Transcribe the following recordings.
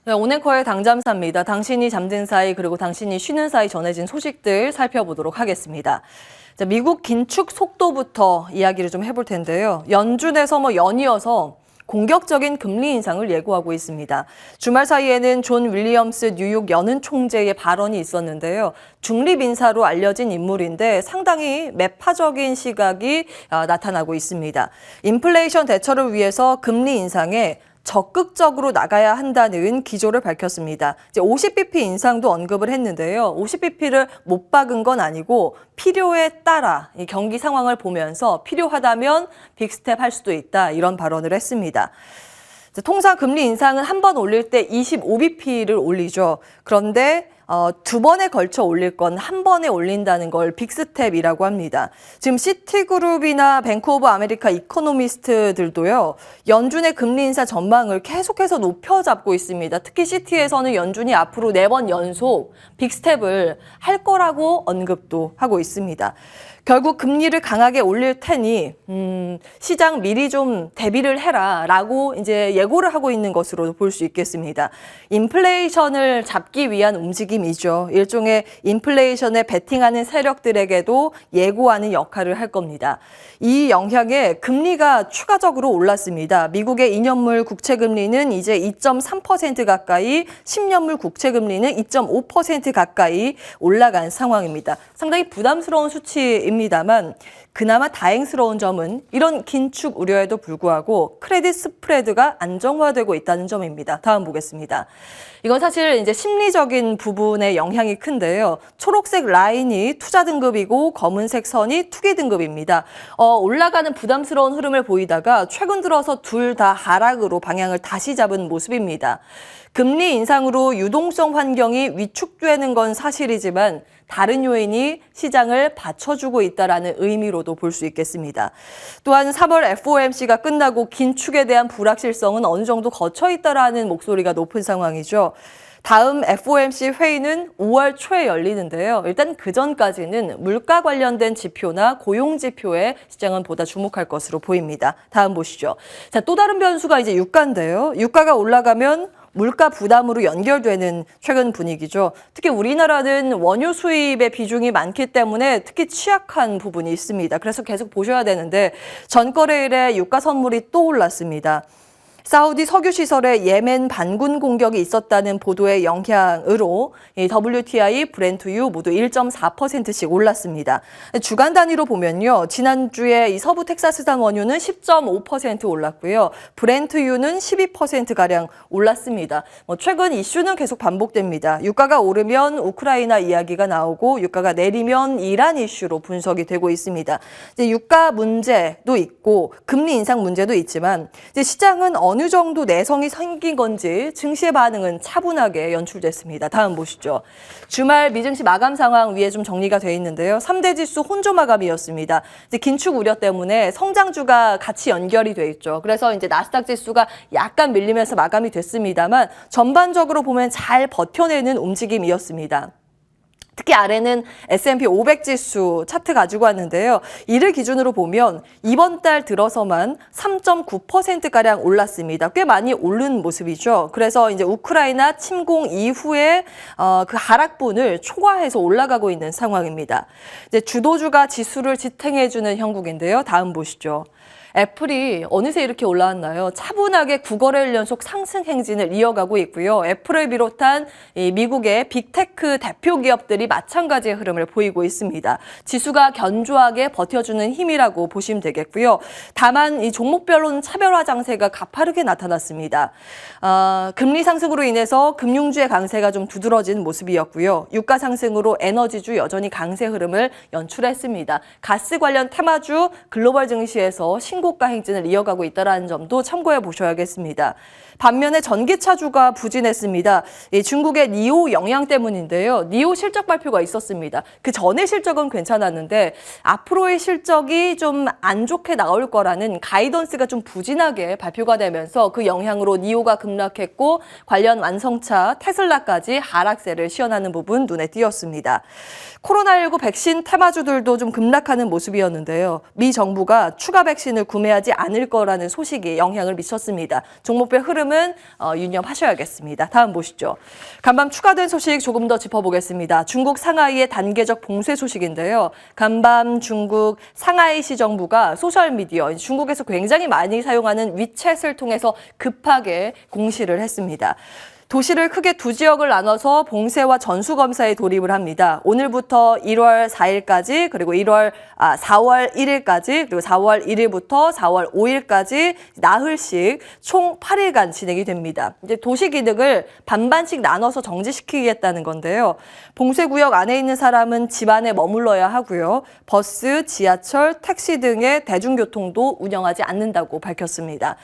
네, 오늘 당잠사입니다. 당신이 잠든 사이 그리고 당신이 쉬는 사이 전해진 소식들 살펴보도록 하겠습니다. 자, 미국 긴축 속도부터 이야기를 좀 해볼 텐데요. 연준에서 연이어서 공격적인 금리 인상을 예고하고 있습니다. 주말 사이에는 존 윌리엄스 뉴욕 연은 총재의 발언이 있었는데요. 중립 인사로 알려진 인물인데 상당히 매파적인 시각이 나타나고 있습니다. 인플레이션 대처를 위해서 금리 인상에 적극적으로 나가야 한다는 기조를 밝혔습니다. 이제 50bp 인상도 언급을 했는데요. 50bp를 못 박은 건 아니고 필요에 따라 이 경기 상황을 보면서 필요하다면 빅스텝 할 수도 있다 이런 발언을 했습니다. 통상 금리 인상은 한 번 올릴 때 25bp를 올리죠. 그런데 두 번에 걸쳐 올릴 건 한 번에 올린다는 걸 빅스텝이라고 합니다. 지금 시티그룹이나 뱅크 오브 아메리카 이코노미스트들도요. 연준의 금리 인사 전망을 계속해서 높여잡고 있습니다. 특히 시티에서는 연준이 앞으로 4번 연속 빅스텝을 할 거라고 언급도 하고 있습니다. 결국 금리를 강하게 올릴 테니 시장 미리 좀 대비를 해라라고 이제 예고를 하고 있는 것으로 볼 수 있겠습니다. 인플레이션을 잡기 위한 움직임이죠. 일종의 인플레이션에 베팅하는 세력들에게도 예고하는 역할을 할 겁니다. 이 영향에 금리가 추가적으로 올랐습니다. 미국의 2년물 국채금리는 이제 2.3% 가까이, 10년물 국채금리는 2.5% 가까이 올라간 상황입니다. 상당히 부담스러운 수치입니다만 그나마 다행스러운 점은 이런 긴축 우려에도 불구하고 크레딧 스프레드가 안정화되고 있다는 점입니다. 다음 보겠습니다. 이건 사실 이제 심리적인 부분의 영향이 큰데요. 초록색 라인이 투자 등급이고 검은색 선이 투기 등급입니다. 올라가는 부담스러운 흐름을 보이다가 최근 들어서 둘 다 하락으로 방향을 다시 잡은 모습입니다. 금리 인상으로 유동성 환경이 위축되는 건 사실이지만 다른 요인이 시장을 받쳐주고 있다는 의미로도 볼 수 있겠습니다. 또한 3월 FOMC가 끝나고 긴축에 대한 불확실성은 어느 정도 거쳐 있다는 목소리가 높은 상황이죠. 다음 FOMC 회의는 5월 초에 열리는데요. 일단 그 전까지는 물가 관련된 지표나 고용 지표에 시장은 보다 주목할 것으로 보입니다. 다음 보시죠. 자, 또 다른 변수가 이제 유가인데요. 유가가 올라가면 물가 부담으로 연결되는 최근 분위기죠. 특히 우리나라는 원유 수입의 비중이 많기 때문에 특히 취약한 부분이 있습니다. 그래서 계속 보셔야 되는데 전거래일에 유가 선물이 또 올랐습니다. 사우디 석유시설에 예멘 반군 공격이 있었다는 보도의 영향으로 WTI, 브렌트유 모두 1.4%씩 올랐습니다. 주간 단위로 보면요. 지난주에 이 서부 텍사스산 원유는 10.5% 올랐고요. 브렌트유는 12%가량 올랐습니다. 최근 이슈는 계속 반복됩니다. 유가가 오르면 우크라이나 이야기가 나오고 유가가 내리면 이란 이슈로 분석이 되고 있습니다. 이제 유가 문제도 있고 금리 인상 문제도 있지만 이제 시장은 어느 정도 내성이 생긴 건지 증시의 반응은 차분하게 연출됐습니다. 다음 보시죠. 주말 미증시 마감 상황 위에 좀 정리가 돼 있는데요. 3대 지수 혼조 마감이었습니다. 이제 긴축 우려 때문에 성장주가 같이 연결이 돼 있죠. 그래서 이제 나스닥 지수가 약간 밀리면서 마감이 됐습니다만 전반적으로 보면 잘 버텨내는 움직임이었습니다. 특히 아래는 S&P 500 지수 차트 가지고 왔는데요. 이를 기준으로 보면 이번 달 들어서만 3.9%가량 올랐습니다. 꽤 많이 오른 모습이죠. 그래서 이제 우크라이나 침공 이후에 그 하락분을 초과해서 올라가고 있는 상황입니다. 이제 주도주가 지수를 지탱해주는 형국인데요. 다음 보시죠. 애플이 어느새 이렇게 올라왔나요? 차분하게 9거래일 연속 상승 행진을 이어가고 있고요. 애플을 비롯한 이 미국의 빅테크 대표 기업들이 마찬가지의 흐름을 보이고 있습니다. 지수가 견조하게 버텨주는 힘이라고 보시면 되겠고요. 다만 이 종목별로는 차별화 장세가 가파르게 나타났습니다. 금리 상승으로 인해서 금융주의 강세가 좀 두드러진 모습이었고요. 유가 상승으로 에너지주 여전히 강세 흐름을 연출했습니다. 가스 관련 테마주 글로벌 증시에서 신고가 행진을 이어가고 있다는 점도 참고해 보셔야겠습니다. 반면에 전기차주가 부진했습니다. 중국의 니오 영향 때문인데요. 니오 실적 발표가 있었습니다. 그 전에 실적은 괜찮았는데 앞으로의 실적이 좀 안 좋게 나올 거라는 가이던스가 좀 부진하게 발표가 되면서 그 영향으로 니오가 급락했고 관련 완성차 테슬라까지 하락세를 시현하는 부분 눈에 띄었습니다. 코로나19 백신 테마주들도 좀 급락하는 모습이었는데요. 미 정부가 추가 백신을 구매하지 않을 거라는 소식이 영향을 미쳤습니다. 종목별 흐름은 유념하셔야겠습니다. 다음 보시죠. 간밤 추가된 소식 조금 더 짚어보겠습니다. 중국 상하이의 단계적 봉쇄 소식인데요. 간밤 중국 상하이시 정부가 소셜미디어, 중국에서 굉장히 많이 사용하는 위챗을 통해서 급하게 공시를 했습니다. 도시를 크게 두 지역을 나눠서 봉쇄와 전수검사에 돌입을 합니다. 오늘부터 1월 4일까지 그리고 4월 1일까지 그리고 4월 1일부터 4월 5일까지 나흘씩 총 8일간 진행이 됩니다. 이제 도시 기능을 반반씩 나눠서 정지시키겠다는 건데요. 봉쇄구역 안에 있는 사람은 집 안에 머물러야 하고요. 버스, 지하철, 택시 등의 대중교통도 운영하지 않는다고 밝혔습니다.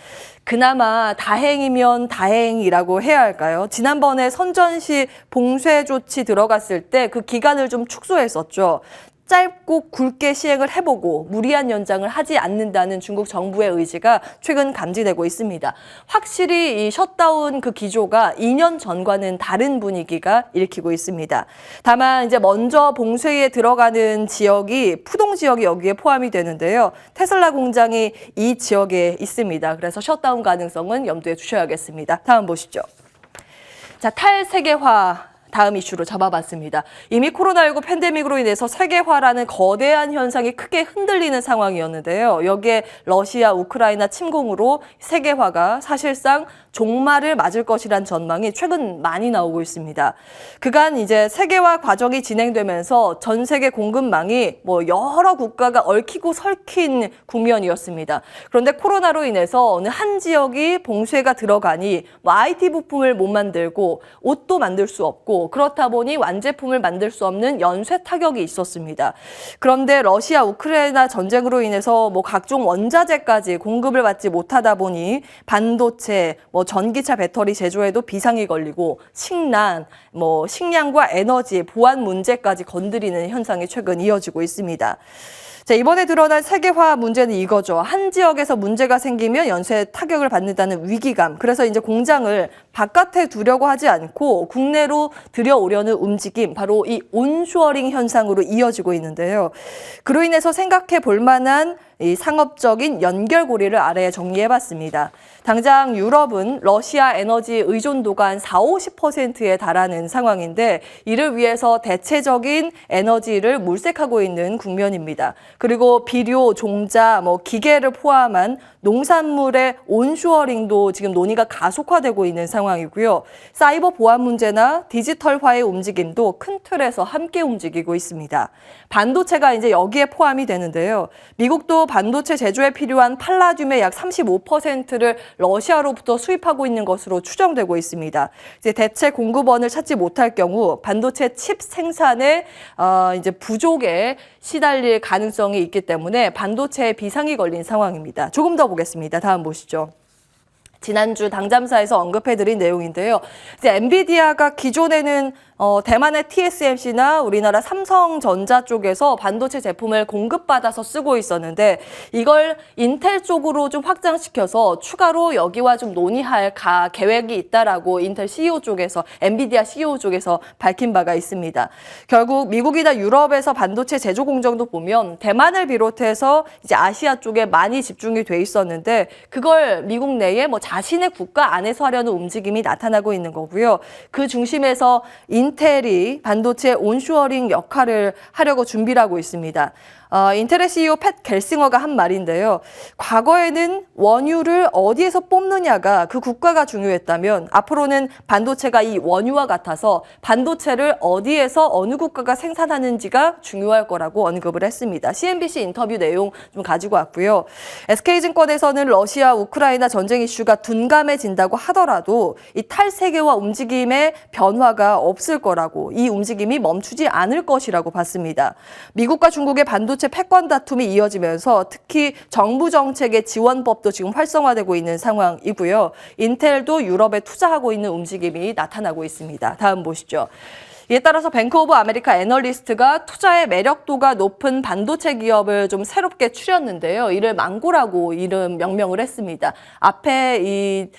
그나마 다행이면 다행이라고 해야 할까요? 지난번에 선전시 봉쇄 조치 들어갔을 때 그 기간을 좀 축소했었죠. 짧고 굵게 시행을 해보고 무리한 연장을 하지 않는다는 중국 정부의 의지가 최근 감지되고 있습니다. 확실히 이 셧다운 그 기조가 2년 전과는 다른 분위기가 일으키고 있습니다. 다만 이제 먼저 봉쇄에 들어가는 지역이 푸동 지역이 여기에 포함이 되는데요. 테슬라 공장이 이 지역에 있습니다. 그래서 셧다운 가능성은 염두에 두셔야겠습니다. 다음 보시죠. 자, 탈세계화. 다음 이슈로 잡아봤습니다. 이미 코로나19 팬데믹으로 인해서 세계화라는 거대한 현상이 크게 흔들리는 상황이었는데요. 여기에 러시아, 우크라이나 침공으로 세계화가 사실상 종말을 맞을 것이란 전망이 최근 많이 나오고 있습니다. 그간 이제 세계화 과정이 진행되면서 전 세계 공급망이 여러 국가가 얽히고 설킨 국면이었습니다. 그런데 코로나로 인해서 어느 한 지역이 봉쇄가 들어가니 IT 부품을 못 만들고 옷도 만들 수 없고 그렇다 보니 완제품을 만들 수 없는 연쇄 타격이 있었습니다. 그런데 러시아, 우크라이나 전쟁으로 인해서 각종 원자재까지 공급을 받지 못하다 보니 반도체, 전기차 배터리 제조에도 비상이 걸리고 식량, 식량과 에너지, 보안 문제까지 건드리는 현상이 최근 이어지고 있습니다. 자, 이번에 드러난 세계화 문제는 이거죠. 한 지역에서 문제가 생기면 연쇄 타격을 받는다는 위기감. 그래서 이제 공장을 바깥에 두려고 하지 않고 국내로 들여오려는 움직임, 바로 이 온쇼어링 현상으로 이어지고 있는데요. 그로 인해서 생각해 볼 만한 이 상업적인 연결고리를 아래에 정리해봤습니다. 당장 유럽은 러시아 에너지 의존도가 한 40~50%에 달하는 상황인데 이를 위해서 대체적인 에너지를 물색하고 있는 국면입니다. 그리고 비료, 종자, 기계를 포함한 농산물의 온쇼어링도 지금 논의가 가속화되고 있는 상황이고요. 사이버 보안 문제나 디지털화의 움직임도 큰 틀에서 함께 움직이고 있습니다. 반도체가 이제 여기에 포함이 되는데요. 미국도 반도체 제조에 필요한 팔라듐의 약 35%를 러시아로부터 수입하고 있는 것으로 추정되고 있습니다. 이제 대체 공급원을 찾지 못할 경우 반도체 칩 생산에 이제 부족에 시달릴 가능성이 있기 때문에 반도체에 비상이 걸린 상황입니다. 조금 더 보겠습니다. 다음 보시죠. 지난주 당잠사에서 언급해드린 내용인데요. 이제 엔비디아가 기존에는 대만의 TSMC나 우리나라 삼성전자 쪽에서 반도체 제품을 공급받아서 쓰고 있었는데 이걸 인텔 쪽으로 좀 확장시켜서 추가로 여기와 좀 논의할 계획이 있다라고 인텔 CEO 쪽에서, 엔비디아 CEO 쪽에서 밝힌 바가 있습니다. 결국 미국이나 유럽에서 반도체 제조 공정도 보면 대만을 비롯해서 이제 아시아 쪽에 많이 집중이 돼 있었는데 그걸 미국 내에 자신의 국가 안에서 하려는 움직임이 나타나고 있는 거고요. 그 중심에서 인텔이 반도체 온쇼어링 역할을 하려고 준비를 하고 있습니다. 인텔의 CEO 팻 겔싱어가 한 말인데요. 과거에는 원유를 어디에서 뽑느냐가 그 국가가 중요했다면 앞으로는 반도체가 이 원유와 같아서 반도체를 어디에서 어느 국가가 생산하는지가 중요할 거라고 언급을 했습니다. CNBC 인터뷰 내용 좀 가지고 왔고요. SK증권에서는 러시아, 우크라이나 전쟁 이슈가 둔감해진다고 하더라도 이 탈세계화 움직임의 변화가 없을 거라고, 이 움직임이 멈추지 않을 것이라고 봤습니다. 미국과 중국의 반도체 패권 다툼이 이어지면서 특히 정부 정책의 지원법도 지금 활성화되고 있는 상황이고요. 인텔도 유럽에 투자하고 있는 움직임이 나타나고 있습니다. 다음 보시죠. 이에 따라서 뱅크 오브 아메리카 애널리스트가 투자의 매력도가 높은 반도체 기업을 좀 새롭게 추렸는데요. 이를 망고라고 명명을 했습니다. 앞에 이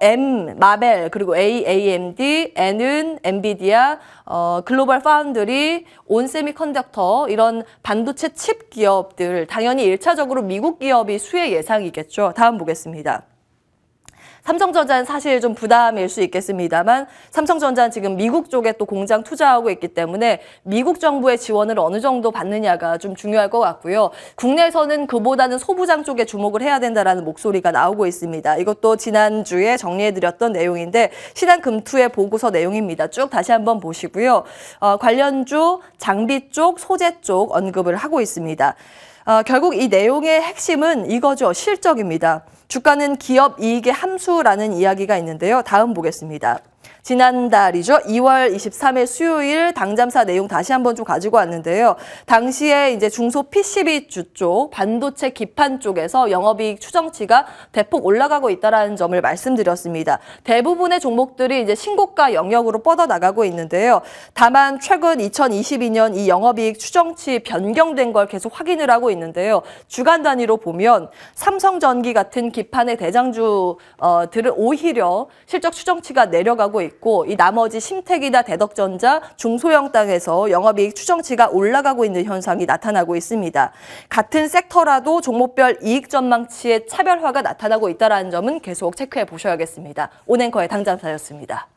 M, 마벨, 그리고 A, AMD, N은 엔비디아, 글로벌 파운드리, 온 세미컨덕터 이런 반도체 칩 기업들 당연히 1차적으로 미국 기업이 수혜 예상이겠죠. 다음 보겠습니다. 삼성전자는 사실 좀 부담일 수 있겠습니다만 삼성전자는 지금 미국 쪽에 또 공장 투자하고 있기 때문에 미국 정부의 지원을 어느 정도 받느냐가 좀 중요할 것 같고요. 국내에서는 그보다는 소부장 쪽에 주목을 해야 된다라는 목소리가 나오고 있습니다. 이것도 지난주에 정리해드렸던 내용인데 신한금투의 보고서 내용입니다. 쭉 다시 한번 보시고요. 관련주, 장비 쪽, 소재 쪽 언급을 하고 있습니다. 결국 이 내용의 핵심은 이거죠. 실적입니다. 주가는 기업 이익의 함수라는 이야기가 있는데요. 다음 보겠습니다. 지난달이죠. 2월 23일 수요일 당잠사 내용 다시 한번 좀 가지고 왔는데요. 당시에 이제 중소 PCB주 쪽, 반도체 기판 쪽에서 영업이익 추정치가 대폭 올라가고 있다는 점을 말씀드렸습니다. 대부분의 종목들이 이제 신고가 영역으로 뻗어나가고 있는데요. 다만 최근 2022년 이 영업이익 추정치 변경된 걸 계속 확인을 하고 있는데요. 주간 단위로 보면 삼성전기 같은 기판의 대장주들은 오히려 실적 추정치가 내려가고 있고 이 나머지 심택이나 대덕전자, 중소형 땅에서 영업이익 추정치가 올라가고 있는 현상이 나타나고 있습니다. 같은 섹터라도 종목별 이익 전망치의 차별화가 나타나고 있다는 점은 계속 체크해 보셔야겠습니다. 온앵커의 당잠사였습니다.